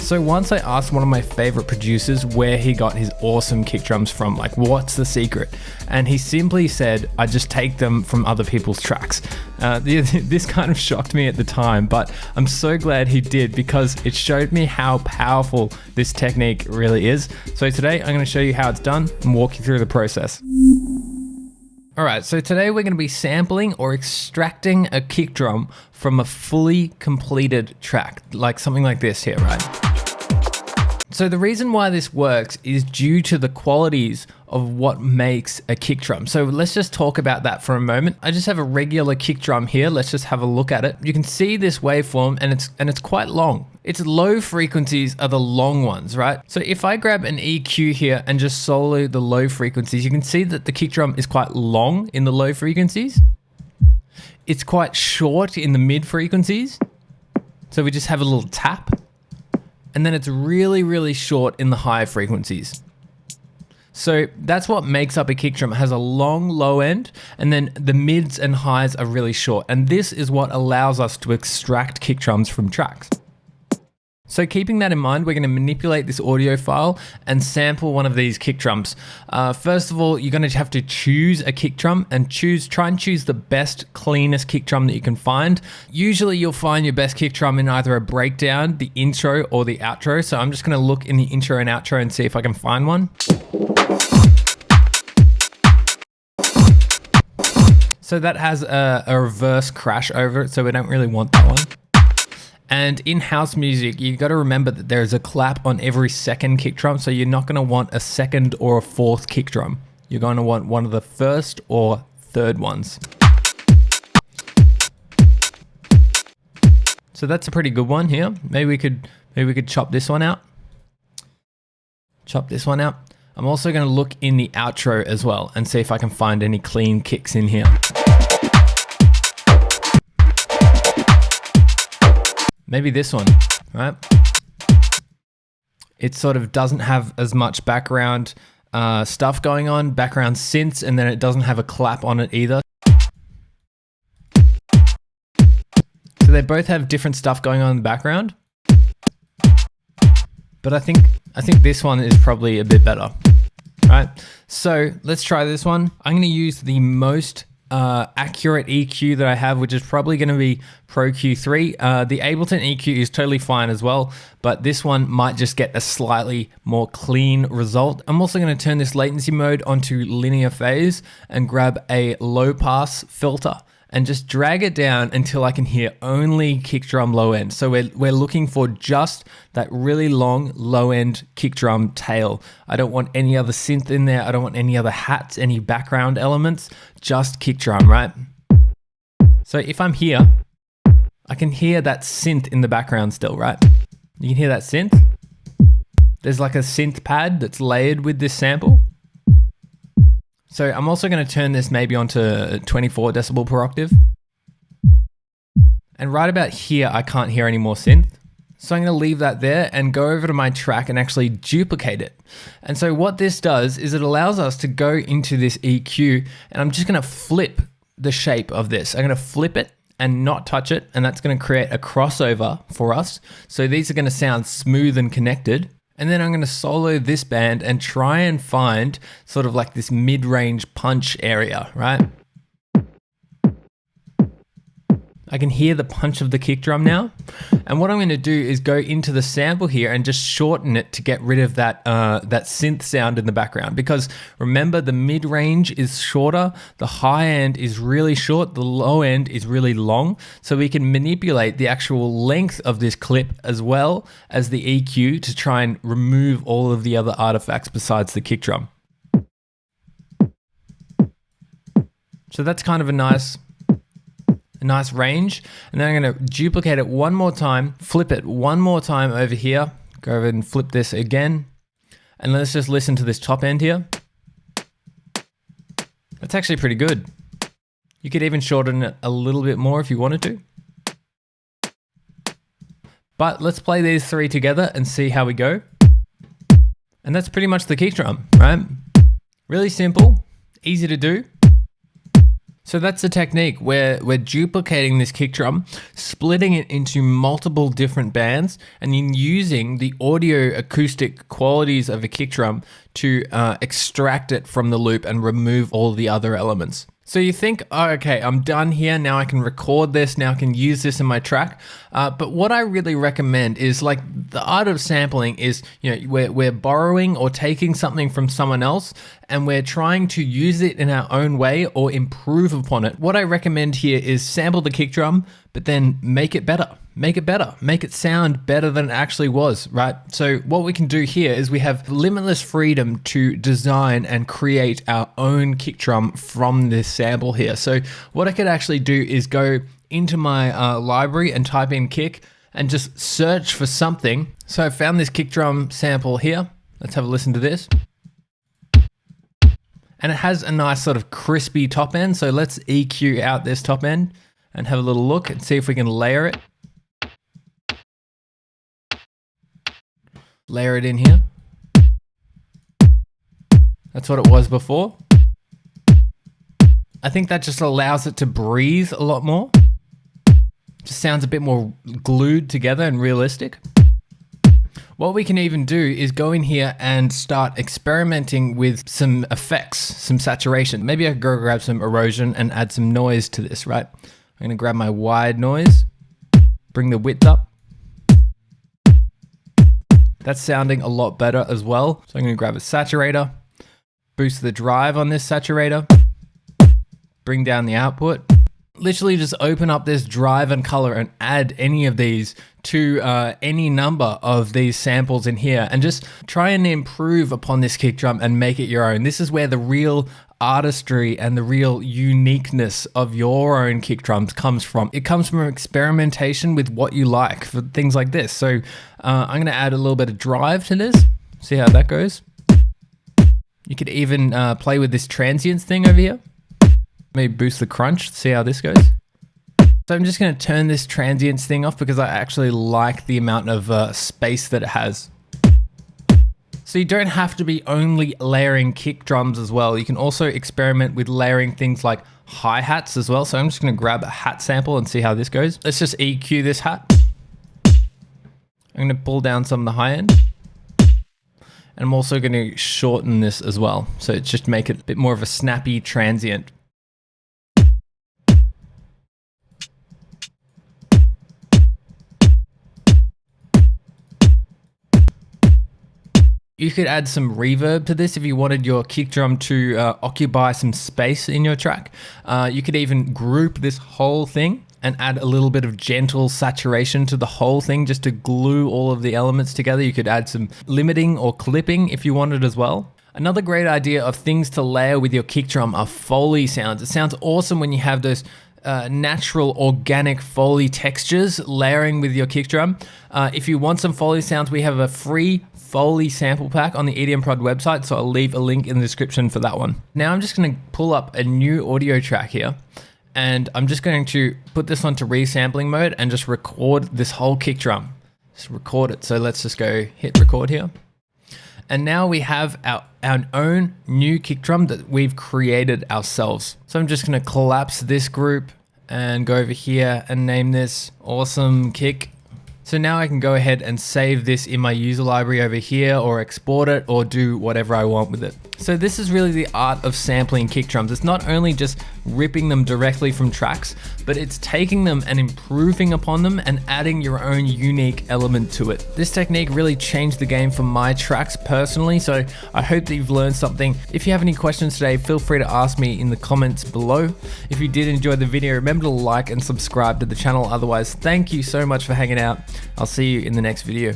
So once I asked one of my favorite producers where he got his awesome kick drums from, like what's the secret? And he simply said, I just take them from other people's tracks. This kind of shocked me at the time, but I'm so glad he did because it showed me how powerful this technique really is. So today I'm going to show you how it's done and walk you through the process. Alright, so today we're going to be sampling or extracting a kick drum from a fully completed track, like something like this here, right? So the reason why this works is due to the qualities of what makes a kick drum. So let's just talk about that for a moment. I just have a regular kick drum here. Let's just have a look at it. You can see this waveform and it's quite long. Its low frequencies are the long ones, right? So if I grab an EQ here and just solo the low frequencies, you can see that the kick drum is quite long in the low frequencies. It's quite short in the mid frequencies. So we just have a little tap. And then it's really, really short in the high frequencies. So that's what makes up a kick drum. It has a long low end, and then the mids and highs are really short. And this is what allows us to extract kick drums from tracks. So keeping that in mind, we're going to manipulate this audio file and sample one of these kick drums. First of all, you're going to have to choose a kick drum and try and choose the best, cleanest kick drum that you can find. Usually you'll find your best kick drum in either a breakdown, the intro, or the outro. So I'm just going to look in the intro and outro and see if I can find one. So that has a reverse crash over it, so we don't really want that one. And in house music, you got to remember that there's a clap on every second kick drum. So you're not going to want a second or a fourth kick drum. You're going to want one of the first or third ones. So that's a pretty good one here. Maybe we could chop this one out. Chop this one out. I'm also going to look in the outro as well and see if I can find any clean kicks in here. Maybe this one, right? It sort of doesn't have as much background stuff going on, background synths, and then it doesn't have a clap on it either. So they both have different stuff going on in the background. But I think this one is probably a bit better, right? So let's try this one. I'm going to use the most accurate EQ that I have, which is probably going to be Pro Q3. The Ableton EQ is totally fine as well, but this one might just get a slightly more clean result. I'm also going to turn this latency mode onto linear phase and grab a low pass filter and just drag it down until I can hear only kick drum low end. So we're looking for just that really long low end kick drum tail. I don't want any other synth in there. I don't want any other hats, any background elements, just kick drum, right? So if I'm here, I can hear that synth in the background still, right? You can hear that synth. There's like a synth pad that's layered with this sample. So I'm also going to turn this maybe onto 24 decibel per octave. And right about here, I can't hear any more synth. So I'm going to leave that there and go over to my track and actually duplicate it. And so what this does is it allows us to go into this EQ, and I'm just going to flip the shape of this. I'm going to flip it and not touch it. And that's going to create a crossover for us. So these are going to sound smooth and connected. And then I'm going to solo this band and try and find sort of like this mid-range punch area, right? I can hear the punch of the kick drum now. And what I'm going to do is go into the sample here and just shorten it to get rid of that synth sound in the background. Because remember, the mid-range is shorter, the high end is really short, the low end is really long. So we can manipulate the actual length of this clip as well as the EQ to try and remove all of the other artifacts besides the kick drum. So that's kind of a nice range. And then I'm going to duplicate it one more time, flip it one more time over here, go over and flip this again. And let's just listen to this top end here. That's actually pretty good. You could even shorten it a little bit more if you wanted to. But let's play these three together and see how we go. And that's pretty much the kick drum, right? Really simple, easy to do. So that's the technique where we're duplicating this kick drum, splitting it into multiple different bands, and then using the audio acoustic qualities of a kick drum to extract it from the loop and remove all the other elements. So you think, oh, okay, I'm done here. Now I can record this. Now I can use this in my track. But what I really recommend is, like, the art of sampling is, we're borrowing or taking something from someone else and we're trying to use it in our own way or improve upon it. What I recommend here is sample the kick drum, but then make it better. Make it better. Make it sound better than it actually was, right? So what we can do here is we have limitless freedom to design and create our own kick drum from this sample here. So what I could actually do is go into my library and type in kick and just search for something. So I found this kick drum sample here. Let's have a listen to this. And it has a nice sort of crispy top end. So let's EQ out this top end and have a little look and see if we can layer it. Layer it in here. That's what it was before. I think that just allows it to breathe a lot more. Just sounds a bit more glued together and realistic. What we can even do is go in here and start experimenting with some effects, some saturation. Maybe I could go grab some erosion and add some noise to this, right? I'm gonna grab my wide noise, bring the width up. That's sounding a lot better as well. So I'm gonna grab a saturator, boost the drive on this saturator, bring down the output. Literally just open up this drive and color and add any of these to any number of these samples in here and just try and improve upon this kick drum and make it your own. This is where the real artistry and the real uniqueness of your own kick drums comes from. It comes from experimentation with what you like for things like this. So I'm gonna add a little bit of drive to this, see how that goes. You could even play with this transients thing over here. Maybe boost the crunch, see how this goes. So I'm just gonna turn this transients thing off because I actually like the amount of space that it has. So you don't have to be only layering kick drums as well. You can also experiment with layering things like hi-hats as well. So I'm just gonna grab a hat sample and see how this goes. Let's just EQ this hat. I'm gonna pull down some of the high end. And I'm also gonna shorten this as well. So it's just make it a bit more of a snappy transient. You could add some reverb to this if you wanted your kick drum to occupy some space in your track. You could even group this whole thing and add a little bit of gentle saturation to the whole thing just to glue all of the elements together. You could add some limiting or clipping if you wanted as well. Another great idea of things to layer with your kick drum are Foley sounds. It sounds awesome when you have those natural organic Foley textures layering with your kick drum. If you want some Foley sounds, we have a free Foley sample pack on the EDMProd website, so I'll leave a link in the description for that one. Now I'm just going to pull up a new audio track here, and I'm just going to put this onto resampling mode and just record this whole kick drum. Just record it. So let's just go hit record here. And now we have our own new kick drum that we've created ourselves. So I'm just going to collapse this group and go over here and name this Awesome Kick. So now I can go ahead and save this in my user library over here, or export it, or do whatever I want with it. So this is really the art of sampling kick drums. It's not only just ripping them directly from tracks, but it's taking them and improving upon them and adding your own unique element to it. This technique really changed the game for my tracks personally, so I hope that you've learned something. If you have any questions today, feel free to ask me in the comments below. If you did enjoy the video, remember to like and subscribe to the channel. Otherwise, thank you so much for hanging out. I'll see you in the next video.